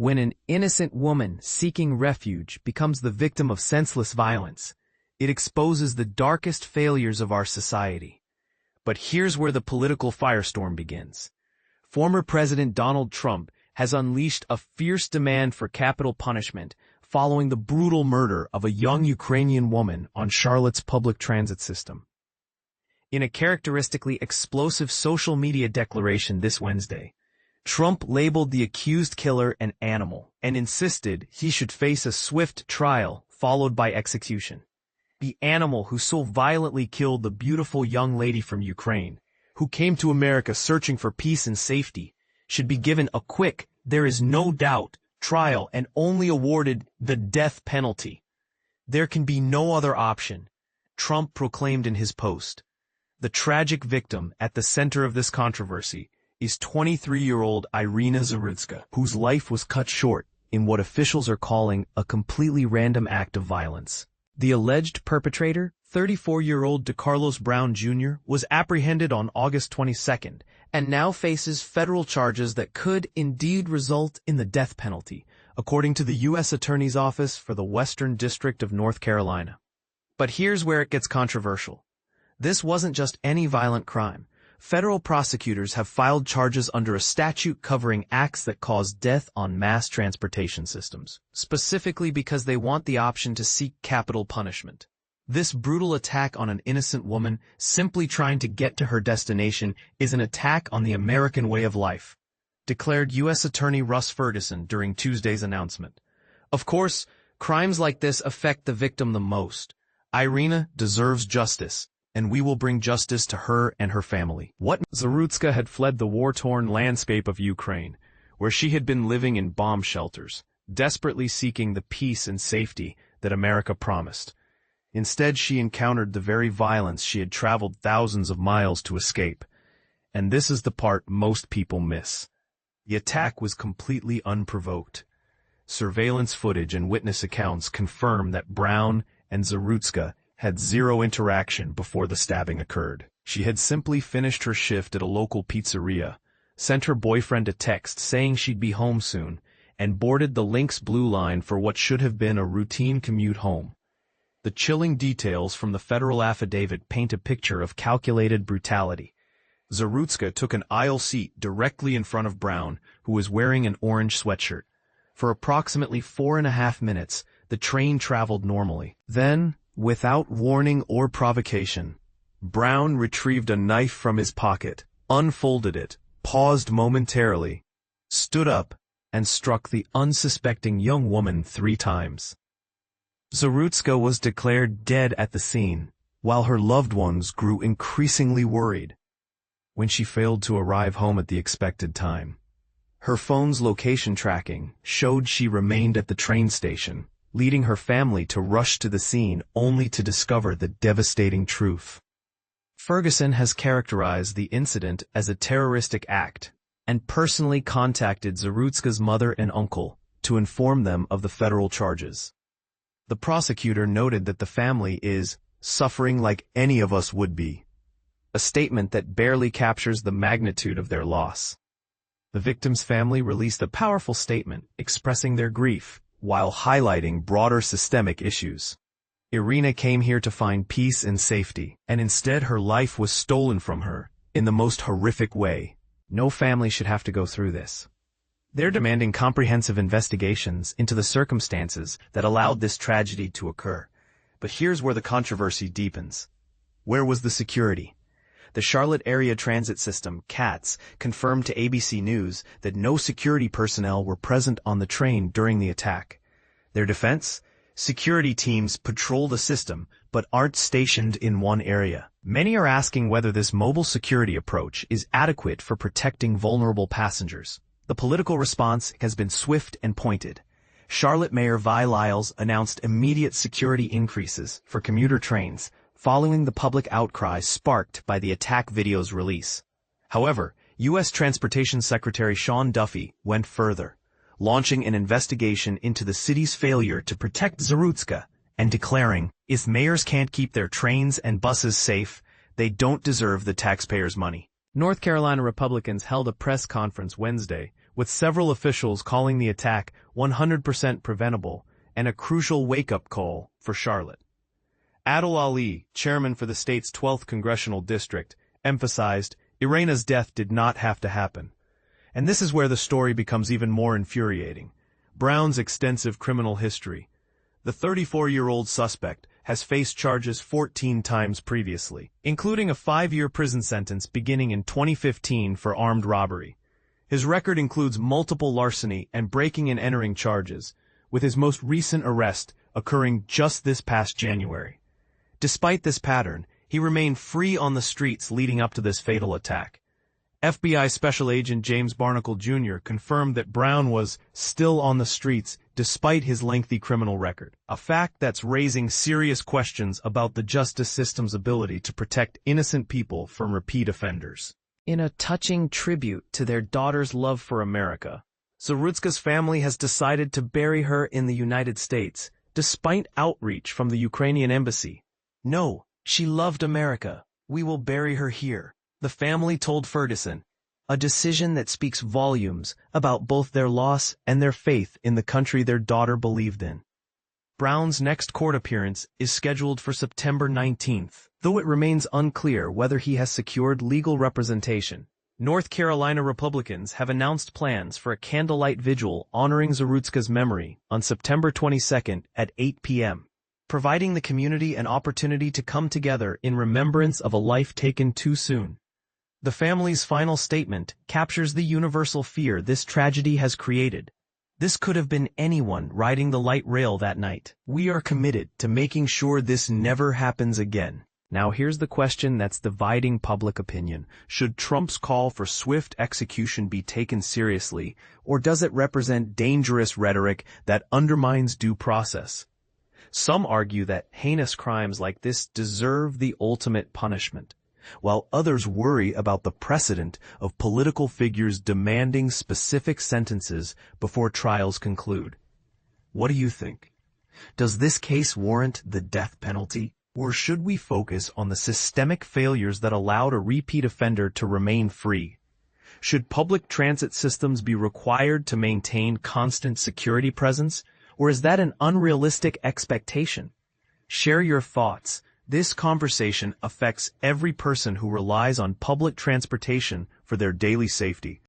When an innocent woman seeking refuge becomes the victim of senseless violence, it exposes the darkest failures of our society. But here's where the political firestorm begins. Former President Donald Trump has unleashed a fierce demand for capital punishment following the brutal murder of a young Ukrainian woman on Charlotte's public transit system. In a characteristically explosive social media declaration this Wednesday, Trump labeled the accused killer an animal and insisted he should face a swift trial followed by execution. The animal who so violently killed the beautiful young lady from Ukraine, who came to America searching for peace and safety, should be given a quick, there is no doubt, trial and only awarded the death penalty. There can be no other option, Trump proclaimed in his post. The tragic victim at the center of this controversy is 23-year-old Iryna Zarutska, whose life was cut short in what officials are calling a completely random act of violence. The alleged perpetrator, 34-year-old Decarlos Brown Jr., was apprehended on August 22nd and now faces federal charges that could indeed result in the death penalty, according to the U.S. Attorney's Office for the Western District of North Carolina. But here's where it gets controversial. This wasn't just any violent crime. Federal prosecutors have filed charges under a statute covering acts that cause death on mass transportation systems, specifically because they want the option to seek capital punishment. This brutal attack on an innocent woman simply trying to get to her destination is an attack on the American way of life, declared U.S. Attorney Russ Ferguson during Tuesday's announcement. Of course, crimes like this affect the victim the most. Iryna deserves justice, and we will bring justice to her and her family. Zarutska had fled the war-torn landscape of Ukraine, where she had been living in bomb shelters, desperately seeking the peace and safety that America promised. Instead, she encountered the very violence she had traveled thousands of miles to escape. And this is the part most people miss. The attack was completely unprovoked. Surveillance footage and witness accounts confirm that Brown and Zarutska had zero interaction before the stabbing occurred. She had simply finished her shift at a local pizzeria, sent her boyfriend a text saying she'd be home soon, and boarded the Lynx Blue Line for what should have been a routine commute home. The chilling details from the federal affidavit paint a picture of calculated brutality. Zarutska took an aisle seat directly in front of Brown, who was wearing an orange sweatshirt. For approximately 4.5 minutes, the train traveled normally. Then, without warning or provocation, Brown retrieved a knife from his pocket, unfolded it, paused momentarily, stood up, and struck the unsuspecting young woman 3 times. Zarutska was declared dead at the scene, while her loved ones grew increasingly worried. When she failed to arrive home at the expected time, her phone's location tracking showed she remained at the train station, leading her family to rush to the scene only to discover the devastating truth. Ferguson has characterized the incident as a terroristic act and personally contacted Zarutska's mother and uncle to inform them of the federal charges. The prosecutor noted that the family is suffering like any of us would be, a statement that barely captures the magnitude of their loss. The victim's family released a powerful statement expressing their grief while highlighting broader systemic issues. Iryna came here to find peace and safety, and instead her life was stolen from her in the most horrific way. No family should have to go through this. They're demanding comprehensive investigations into the circumstances that allowed this tragedy to occur. But here's where the controversy deepens. Where was the security? The Charlotte Area Transit System, CATS, confirmed to ABC News that no security personnel were present on the train during the attack. Their defense? Security teams patrol the system, but aren't stationed in one area. Many are asking whether this mobile security approach is adequate for protecting vulnerable passengers. The political response has been swift and pointed. Charlotte Mayor Vi Lyles announced immediate security increases for commuter trains, following the public outcry sparked by the attack video's release. However, U.S. Transportation Secretary Sean Duffy went further, launching an investigation into the city's failure to protect Zarutska and declaring, if mayors can't keep their trains and buses safe, they don't deserve the taxpayers' money. North Carolina Republicans held a press conference Wednesday with several officials calling the attack 100% preventable and a crucial wake-up call for Charlotte. Adil Ali, chairman for the state's 12th congressional district, emphasized Iryna's death did not have to happen. And this is where the story becomes even more infuriating. Brown's extensive criminal history. The 34-year-old suspect has faced charges 14 times previously, including a 5-year prison sentence beginning in 2015 for armed robbery. His record includes multiple larceny and breaking and entering charges, with his most recent arrest occurring just this past January. Despite this pattern, he remained free on the streets leading up to this fatal attack. FBI Special Agent James Barnacle Jr. confirmed that Brown was still on the streets despite his lengthy criminal record, a fact that's raising serious questions about the justice system's ability to protect innocent people from repeat offenders. In a touching tribute to their daughter's love for America, Zarutska's family has decided to bury her in the United States, despite outreach from the Ukrainian embassy. "No, she loved America. We will bury her here," the family told Ferguson, a decision that speaks volumes about both their loss and their faith in the country their daughter believed in. Brown's next court appearance is scheduled for September 19th, though it remains unclear whether he has secured legal representation. North Carolina Republicans have announced plans for a candlelight vigil honoring Zarutska's memory on September 22nd at 8 p.m., providing the community an opportunity to come together in remembrance of a life taken too soon. The family's final statement captures the universal fear this tragedy has created. This could have been anyone riding the light rail that night. We are committed to making sure this never happens again. Now here's the question that's dividing public opinion. Should Trump's call for swift execution be taken seriously, or does it represent dangerous rhetoric that undermines due process? Some argue that heinous crimes like this deserve the ultimate punishment, while others worry about the precedent of political figures demanding specific sentences before trials conclude. What do you think? Does this case warrant the death penalty? Or should we focus on the systemic failures that allowed a repeat offender to remain free? Should public transit systems be required to maintain constant security presence, or is that an unrealistic expectation? Share your thoughts. This conversation affects every person who relies on public transportation for their daily safety.